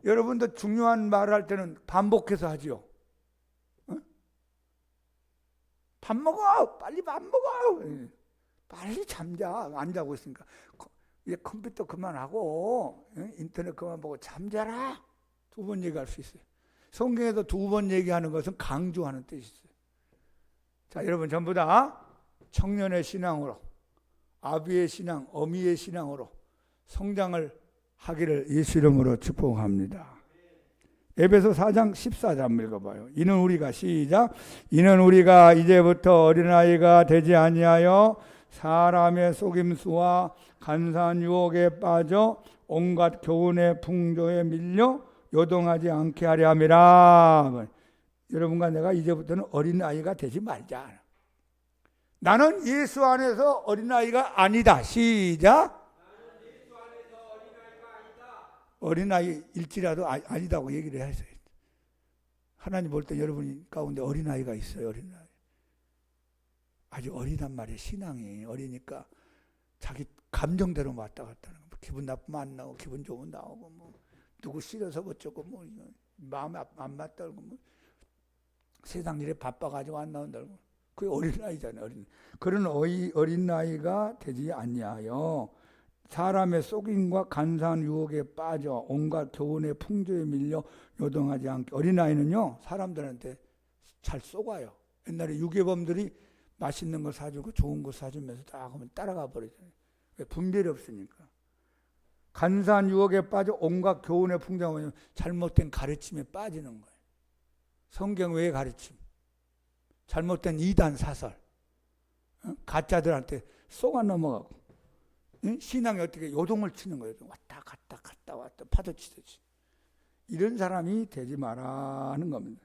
여러분도 중요한 말을 할 때는 반복해서 하죠. 밥 먹어! 빨리 밥 먹어! 빨리 잠자. 안 자고 있으니까. 이제 컴퓨터 그만하고 인터넷 그만 보고 잠자라. 2번 얘기할 수 있어요. 성경에서 2번 얘기하는 것은 강조하는 뜻이 있어요. 자, 여러분 전부 다 청년의 신앙으로, 아비의 신앙, 어미의 신앙으로 성장을 하기를 예수 이름으로 축복합니다. 에베소 4장 14절 읽어봐요. 이는 우리가 시작. 이는 우리가 이제부터 어린아이가 되지 아니하여 사람의 속임수와 간사한 유혹에 빠져 온갖 교훈의 풍조에 밀려 요동하지 않게 하려 함이라. 여러분과 내가 이제부터는 어린아이가 되지 말자. 나는 예수 안에서 어린아이가 아니다. 시작. 어린아이일지라도 아니다고 얘기를 했어요. 하나님 볼 때 여러분 가운데 어린아이가 있어요. 어린아이. 아주 어리단 말이에요. 신앙이 어리니까 자기 감정대로 왔다 갔다 하는 거. 기분 나쁘면 안 나오고 기분 좋으면 나오고 뭐 누구 싫어서 어쩌고 뭐 마음에 안 맞다고 뭐 세상 일에 바빠가지고 안 나온다고. 그게 어린아이잖아요. 그런 어린아이가 되지 아니하여 사람의 속임과 간사한 유혹에 빠져 온갖 교훈의 풍조에 밀려 요동하지 않게. 어린아이는요 사람들한테 잘 속아요. 옛날에 유괴범들이 맛있는 거 사주고 좋은 거 사주면서 딱 하면 따라가 버리잖아요. 왜? 분별이 없으니까. 간사한 유혹에 빠져 온갖 교훈의 풍조가 뭐냐면 잘못된 가르침에 빠지는 거예요. 성경 외의 가르침, 잘못된 이단 사설, 가짜들한테 속아 넘어가고, 신앙이 어떻게 요동을 치는 거예요. 왔다 갔다 파도치듯이. 이런 사람이 되지 말라는 겁니다.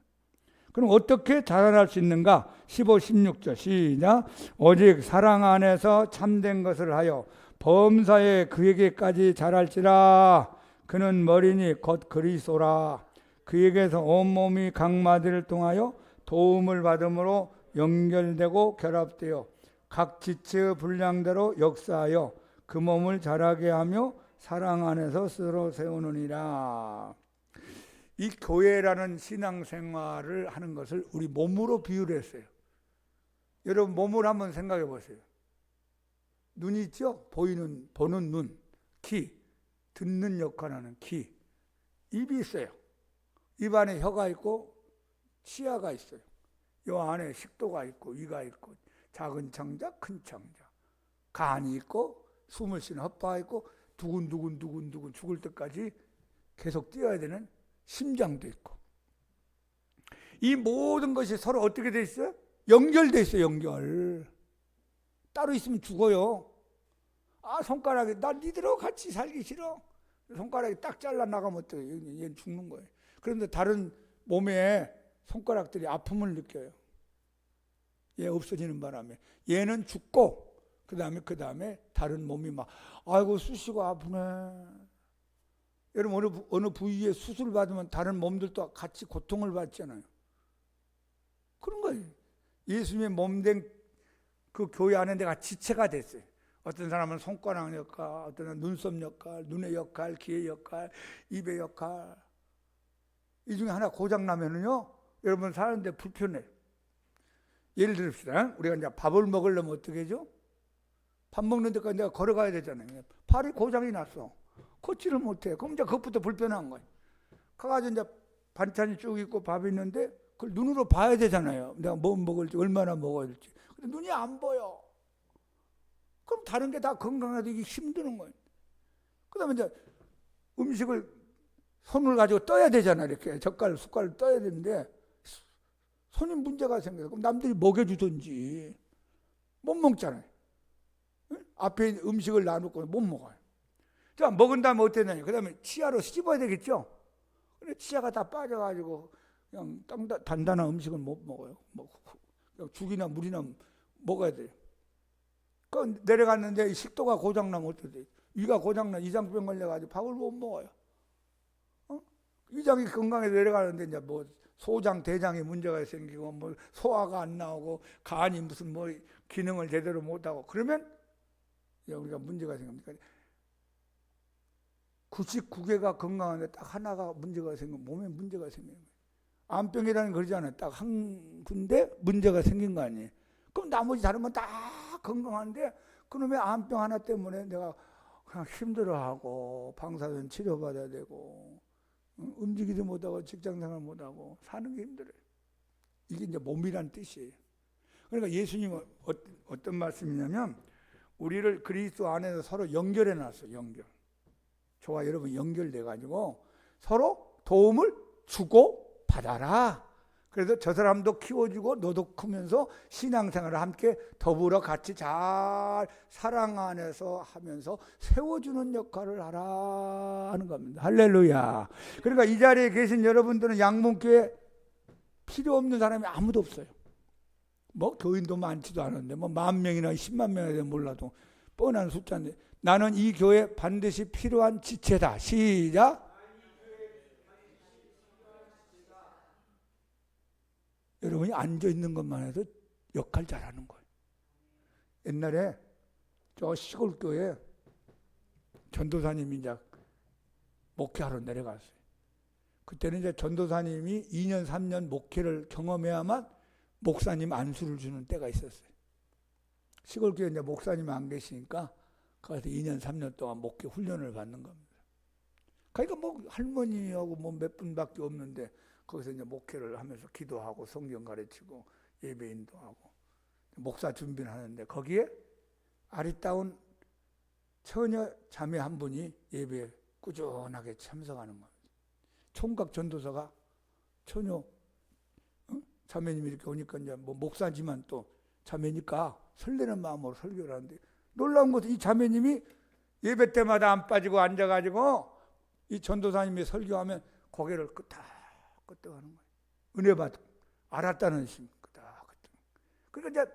그럼 어떻게 자라날 수 있는가? 15, 16절 시작. 오직 사랑 안에서 참된 것을 하여 범사에 그에게까지 자랄지라. 그는 머리니 곧 그리스도라. 그에게서 온몸이 각 마디를 통하여 도움을 받음으로 연결되고 결합되어 각 지체의 분량대로 역사하여 그 몸을 자라게 하며 사랑 안에서 스스로 세우느니라. 이 교회라는 신앙생활을 하는 것을 우리 몸으로 비유를 했어요. 여러분 몸을 한번 생각해 보세요. 눈이 있죠? 보는 눈, 귀, 듣는 역할하는 귀, 입이 있어요. 입 안에 혀가 있고 치아가 있어요. 이 안에 식도가 있고 위가 있고 작은 창자, 큰 창자, 간이 있고 숨을 쉬는 허파가 있고 두근두근 죽을 때까지 계속 뛰어야 되는 심장도 있고. 이 모든 것이 서로 어떻게 돼 있어요? 연결돼 있어요. 연결. 따로 있으면 죽어요. 손가락이 나 니들하고 같이 살기 싫어. 손가락이 딱 잘라나가면 어떡해. 얘는 죽는 거예요. 그런데 다른 몸에 손가락들이 아픔을 느껴요. 얘 없어지는 바람에. 얘는 죽고 그 다음에 다른 몸이 막 아이고 쑤시고 아프네. 여러분 어느 부위에 수술 받으면 다른 몸들도 같이 고통을 받잖아요. 그런 거예요. 예수님의 몸된 그 교회 안에 내가 지체가 됐어요. 어떤 사람은 손가락 역할, 어떤 사람은 눈썹 역할, 눈의 역할, 귀의 역할, 입의 역할. 이 중에 하나 고장나면은요, 여러분 사는데 불편해요. 예를 들읍시다. 우리가 이제 밥을 먹으려면 어떻게 하죠? 밥 먹는 데까지 내가 걸어가야 되잖아요. 발이 고장이 났어. 걷지를 못해. 그럼 이제 그것부터 불편한 거예요. 가가지고 이제 반찬이 쭉 있고 밥이 있는데 그걸 눈으로 봐야 되잖아요. 내가 뭐 먹을지, 얼마나 먹어야 될지. 근데 눈이 안 보여. 그럼 다른 게 다 건강하기 힘드는 거예요. 그 다음에 이제 음식을 손을 가지고 떠야 되잖아요. 이렇게 젓갈, 숟갈을 떠야 되는데 손이 문제가 생겨서 그럼 남들이 먹여주든지 못 먹잖아요. 앞에 음식을 놔놓고 못 먹어요. 자, 먹은 다음에 어땠냐면 그 다음에 치아로 씹어야 되겠죠. 근데 치아가 다 빠져가지고 그냥 단단한 음식은 못 먹어요. 그냥 죽이나 물이나 먹어야 돼요. 그 내려갔는데 식도가 고장나면 어떻게 돼요? 위가 고장나 이장병 걸려가지고 밥을 못 먹어요. 위장이 건강에 내려가는데 이제 뭐 소장, 대장에 문제가 생기고 뭐 소화가 안 나오고 간이 무슨 뭐 기능을 제대로 못하고 그러면 우리가 문제가 생깁니다. 99개가 건강한데 딱 하나가 문제가 생기면 몸에 문제가 생기는 거예요. 암병이라는 거 그러잖아요. 딱 한 군데 문제가 생긴 거 아니에요. 그럼 나머지 다른 건 다 건강한데 그놈의 암병 하나 때문에 내가 그냥 힘들어하고 방사선 치료받아야 되고 움직이지 못하고 직장생활 못하고 사는 게 힘들어요. 이게 이제 몸이란 뜻이에요. 그러니까 예수님은 어떤 말씀이냐면 우리를 그리스도 안에서 서로 연결해 놨어요. 연결. 저와 여러분 연결돼 가지고 서로 도움을 주고 받아라. 그래서 저 사람도 키워주고 너도 크면서 신앙생활을 함께 더불어 같이 잘 사랑 안에서 하면서 세워주는 역할을 하라 하는 겁니다. 할렐루야. 그러니까 이 자리에 계신 여러분들은 양문교회 필요 없는 사람이 아무도 없어요. 뭐 교인도 많지도 않은데 뭐 10,000명이나 10만 명이나 몰라도 뻔한 숫자인데 나는 이 교회 반드시 필요한 지체다. 시작. 여러분이 앉아있는 것만 해도 역할 잘하는 거예요. 옛날에 저 시골 교회 전도사님이 이제 목회하러 내려갔어요. 그때는 이제 전도사님이 2년 3년 목회를 경험해야만 목사님 안수를 주는 때가 있었어요. 시골 교회 이제 목사님이 안 계시니까 거기서 2년 3년 동안 목회 훈련을 받는 겁니다. 그러니까 뭐 할머니하고 뭐 몇 분밖에 없는데 거기서 이제 목회를 하면서 기도하고 성경 가르치고 예배 인도하고 목사 준비를 하는데 거기에 아리따운 처녀 자매 한 분이 예배에 꾸준하게 참석하는 겁니다. 총각 전도사가 처녀 자매님이 이렇게 오니까 이제 뭐 목사지만 또 자매니까 설레는 마음으로 설교를 하는데 놀라운 것은 이 자매님이 예배 때마다 안 빠지고 앉아가지고 이 전도사님이 설교하면 고개를 끄덕끄덕 하는 거예요. 은혜 받고 알았다는 심 끄덕끄덕. 그러니까 이제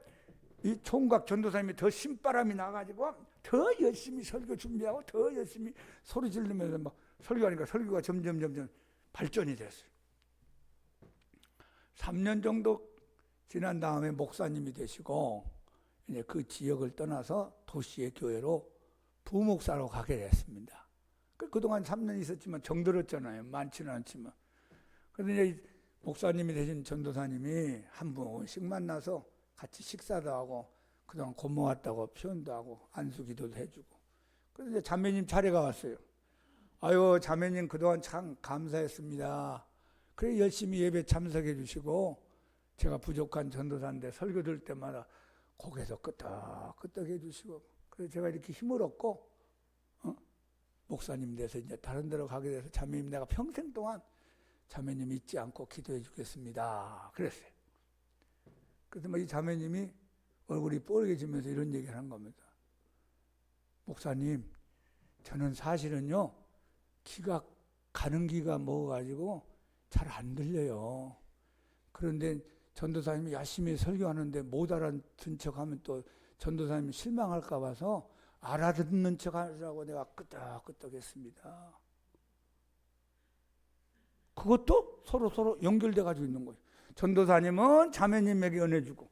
이 총각 전도사님이 더 신바람이 나가지고 더 열심히 설교 준비하고 더 열심히 소리 지르면서 막 설교하니까 설교가 점점 발전이 됐어요. 3년 정도 지난 다음에 목사님이 되시고 이제 그 지역을 떠나서 도시의 교회로 부목사로 가게 됐습니다. 그동안 3년 있었지만 정들었잖아요. 많지는 않지만. 그런데 이제 목사님이 되신 전도사님이 한 번씩 만나서 같이 식사도 하고 그동안 고마웠다고 표현도 하고 안수기도도 해주고. 그래서 이제 자매님 차례가 왔어요. 아유 자매님 그동안 참 감사했습니다. 그래 열심히 예배 참석해 주시고 제가 부족한 전도사인데 설교 들 때마다 고개도 끄덕끄덕 해주시고 그래서 제가 이렇게 힘을 얻고 목사님 돼서 이제 다른 데로 가게 돼서 자매님 내가 평생 동안 자매님 잊지 않고 기도해 주겠습니다. 그랬어요. 그래서 뭐 이 자매님이 얼굴이 뻘개지면서 이런 얘기를 한 겁니다. 목사님, 저는 사실은요 귀가 가는 귀가 먹어가지고 잘 안 들려요. 그런데 전도사님이 열심히 설교하는데 못 알아듣는 척하면 또 전도사님이 실망할까 봐서 알아듣는 척 하라고 내가 끄덕끄덕 했습니다. 그것도 서로 연결돼 가지고 있는 거예요. 전도사님은 자매님에게 은혜 주고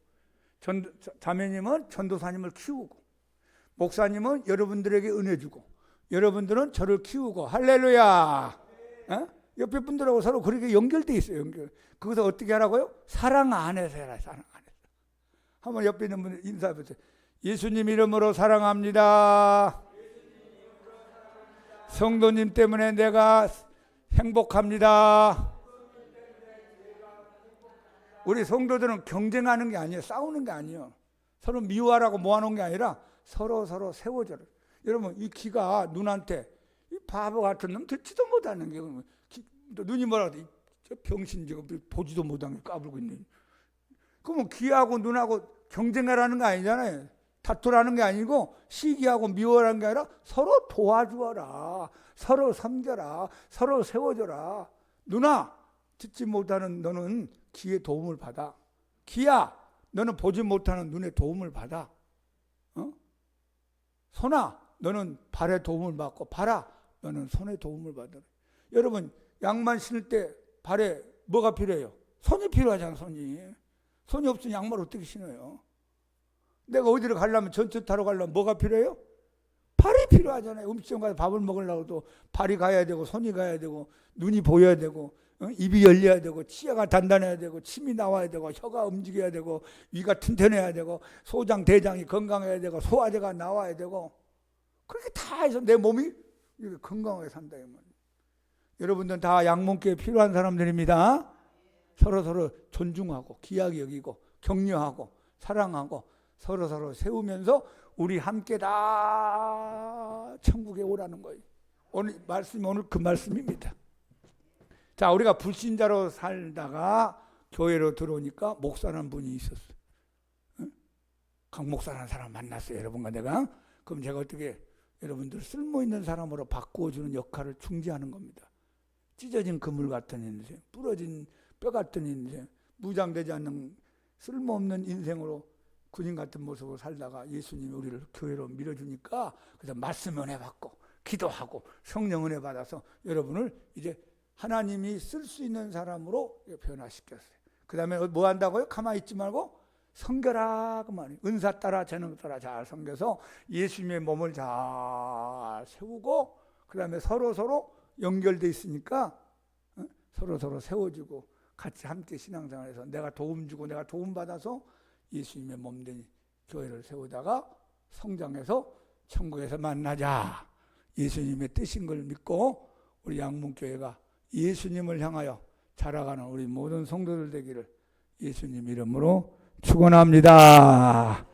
자매님은 전도사님을 키우고 목사님은 여러분들에게 은혜 주고 여러분들은 저를 키우고 할렐루야. 옆에 분들하고 서로 그렇게 연결돼 있어요. 그것을 어떻게 하라고요? 사랑 안에서 해라. 사랑 안에서. 한번 옆에 있는 분 인사해 보세요. 예수님 이름으로 사랑합니다. 성도님 때문에 내가 행복합니다. 우리 성도들은 경쟁하는 게 아니에요. 싸우는 게 아니에요. 서로 미워하라고 모아놓은 게 아니라 서로 세워줘라. 여러분 이 귀가 눈한테 이 바보 같은 놈 듣지도 못하는 게 눈이 뭐라고 해? 저 병신 지금 보지도 못한 게 까불고 있네. 그러면 귀하고 눈하고 경쟁하라는 거 아니잖아요. 다투라는 게 아니고 시기하고 미워라는 게 아니라 서로 도와주어라. 서로 섬겨라. 서로 세워줘라. 누나 듣지 못하는 너는 귀의 도움을 받아. 귀야 너는 보지 못하는 눈의 도움을 받아. 손아 너는 발의 도움을 받고 발아 너는 손의 도움을 받아. 여러분 양말 신을 때 발에 뭐가 필요해요? 손이 필요하잖아. 손이 없으면 양말 어떻게 신어요? 내가 어디를 가려면 전철 타러 가려면 뭐가 필요해요? 발이 필요하잖아요. 음식점 가서 밥을 먹으려고도 발이 가야 되고 손이 가야 되고 눈이 보여야 되고 입이 열려야 되고 치아가 단단해야 되고 침이 나와야 되고 혀가 움직여야 되고 위가 튼튼해야 되고 소장 대장이 건강해야 되고 소화제가 나와야 되고 그렇게 다 해서 내 몸이 이렇게 건강하게 산다 이 말이에요. 여러분들은 다 양문교에 필요한 사람들입니다. 서로 존중하고 귀하게 여기고 격려하고 사랑하고 서로 세우면서 우리 함께 다 천국에 오라는 거예요. 오늘 말씀이 오늘 그 말씀입니다. 자, 우리가 불신자로 살다가 교회로 들어오니까 목사라는 분이 있었어요. 강 목사라는 사람 만났어요. 여러분과 내가. 그럼 제가 어떻게 여러분들 쓸모있는 사람으로 바꾸어주는 역할을 중지하는 겁니다. 찢어진 그물 같은 인생, 부러진 뼈 같은 인생, 무장되지 않는 쓸모없는 인생으로 군인 같은 모습으로 살다가 예수님이 우리를 교회로 밀어주니까 그래서 말씀 은혜 받고 기도하고 성령 은혜 받아서 여러분을 이제 하나님이 쓸 수 있는 사람으로 변화시켰어요. 그 다음에 뭐 한다고요? 가만히 있지 말고 섬겨라 그 말이에요. 은사 따라 재능 따라 잘 섬겨서 예수님의 몸을 잘 세우고 그 다음에 서로 연결돼 있으니까 서로 세워주고 같이 함께 신앙생활해서 내가 도움 주고 내가 도움 받아서 예수님의 몸된 교회를 세우다가 성장해서 천국에서 만나자. 예수님의 뜻인 걸 믿고 우리 양문교회가 예수님을 향하여 자라가는 우리 모든 성도들 되기를 예수님 이름으로 축원합니다.